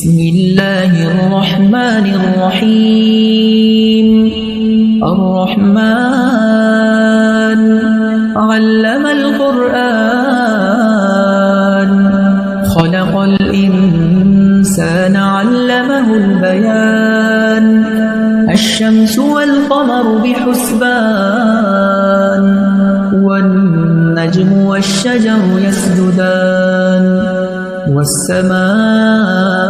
بسم الله الرحمن الرحيم. الرحمن علم القرآن خلق الإنسان علمه البيان الشمس والقمر بحسبان والنجم والشجر يسجدان والسماء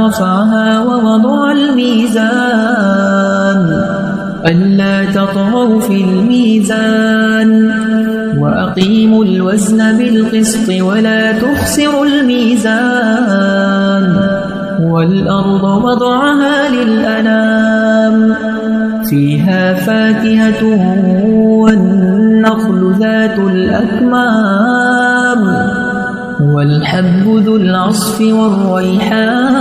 رفعها ووضع الميزان ألا تطغوا في الميزان وأقيموا الوزن بالقسط ولا تخسروا الميزان والأرض وضعها للأنام فيها فاكهة والنخل ذات الأكمام والحب ذو العصف والريحان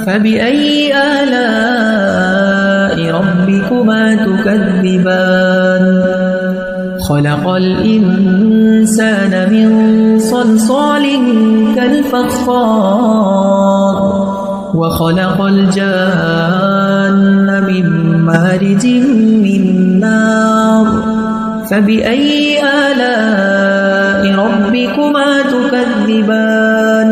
فبأي آلاء ربكما تكذبان خلق الإنسان من صلصال كالفخار وخلق الجان من مارج من نار فبأي آلاء ربكما تكذبان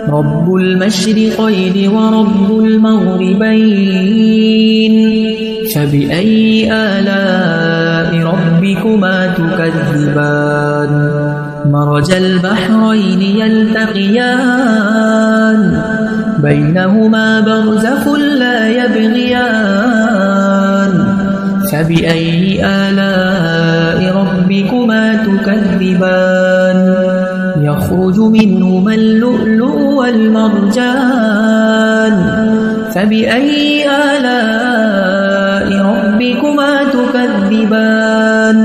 رب المشرقين ورب المغربين فبأي آلاء ربكما تكذبان مرج البحرين يلتقيان بينهما برزخ لا يبغيان فبأي آلاء ربكما تكذبان يخرج منهما اللؤلؤ والمرجان فبأي آلاء ربكما تكذبان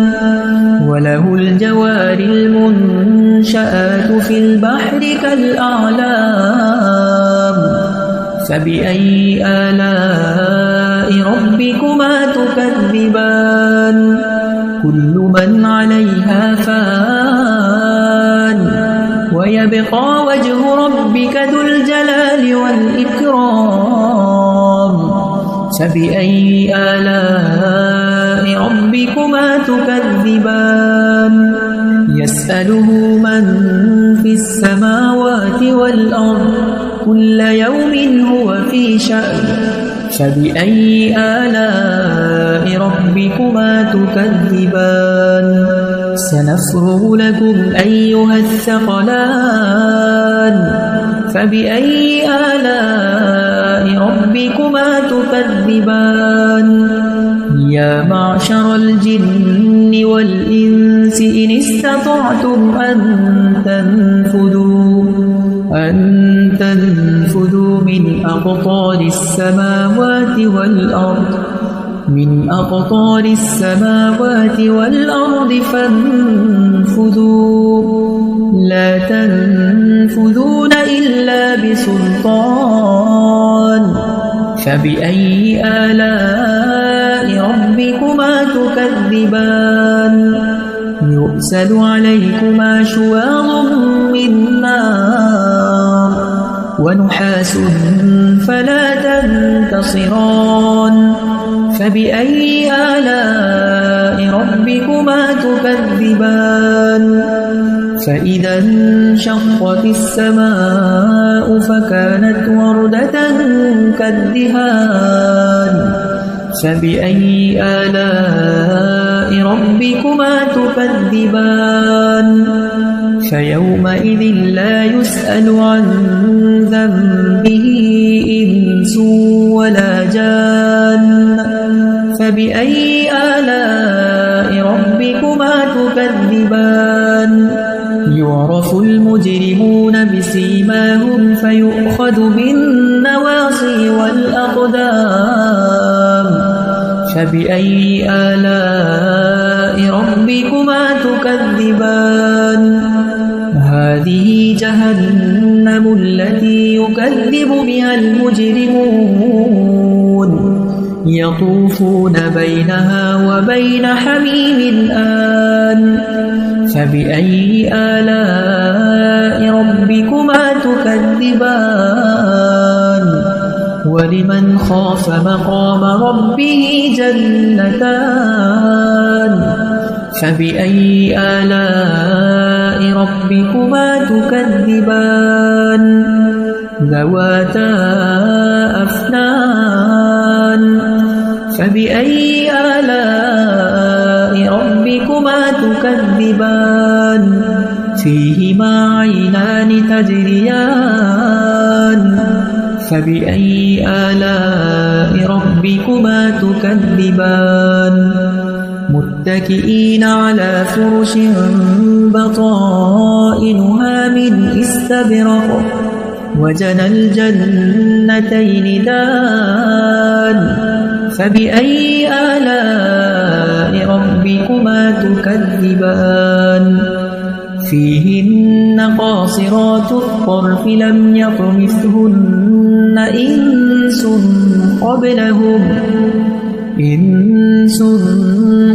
وله الجوار المنشآت في البحر كالأعلام فبأي آلاء ربكما تكذبان كل من عليها فان ويبقى وجه ربك ذو الجلال والإكرام فبأي آلاء ربكما تكذبان يسأله من في السماوات والأرض كل يوم هو في شأن فبأي آلاء ربكما تكذبان سنفرغ لكم أيها الثقلان فبأي آلاء ربكما تكذبان يا معشر الجن والإنس إن استطعتم أن تنفذوا من أقطار السماوات والأرض فانفذوا لا تنفذون إلا بسلطان فبأي آلاء ربكما تكذبان يرسل عليكما شواظ من نار ونحاس فلا تنتصران فبأي آلاء ربكما تكذبان فإذا انشقت السماء فكانت وردة كالدهان فبأي آلاء ربكما تكذبان فيومئذ لا يسأل عن ذنبه إنس ولا جان فبأي آلاء ربكما تكذبان يعرف المجرمون بسيماهم فيؤخذ بالنواصي والأقدام فبأي آلاء ربكما تكذبان هذه جهنم التي يكذب بها المجرمون يطوفون بينها وبين حميم آن فبأي آلاء ربكما تكذبان ولمن خاف مقام ربه جنتان فبأي آلاء ربكما تكذبان ذواتا أفنان فبأي آلاء ربكما تكذبان فيهما عينان تجريان فبأي آلاء ربكما تكذبان متكئين على فرش بطائنها من استبرق وجنى الجنتين دان فبأي آلاء ربكما تكذبان فيهن قاصرات الطرف لم يطمثهن إنس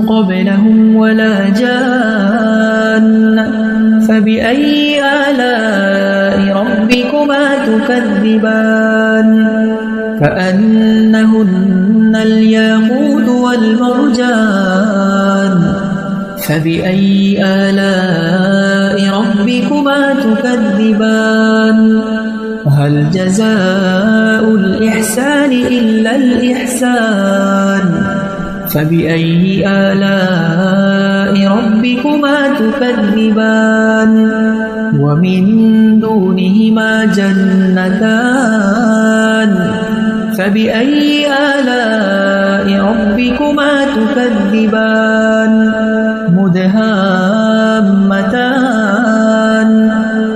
قبلهم ولا جان فبأي آلاء ربكما تكذبان كأنهن الياقوت والمرجان فبأي آلاء ربكما تكذبان هل جزاء الإحسان إلا الإحسان فبأي آلاء ربكما تكذبان ومن دونهما جنتان فبأي آلاء ربكما تكذبان مدهامتان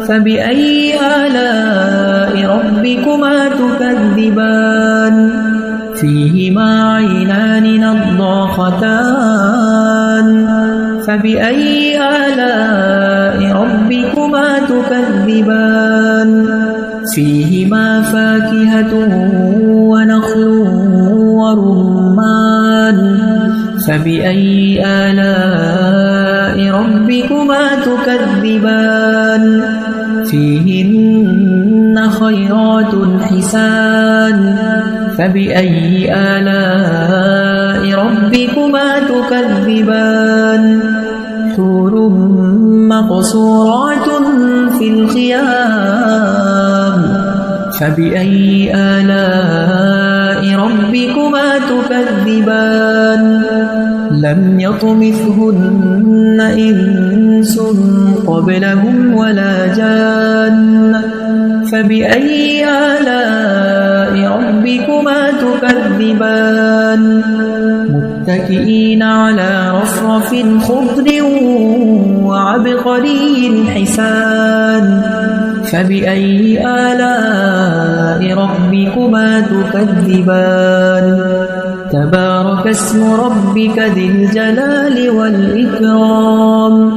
فبأي آلاء ربكما تكذبان فيهما عينان نضاختان فبأي آلاء ربكما تكذبان فيهما فاكهة ونخل ورمان فبأي آلاء ربكما تكذبان فيهن خيرات حسان فبأي آلاء ربكما تكذبان حور مقصورات في الخيام فبأي آلاء ربكما تكذبان لم يطمثهن إنس قبلهم ولا جان فبأي آلاء ربكما تكذبان متكئين على رفرف خضر وعبقري حسان فبأي آلاء ربكما تكذبان تبارك اسم ربك ذي الجلال والإكرام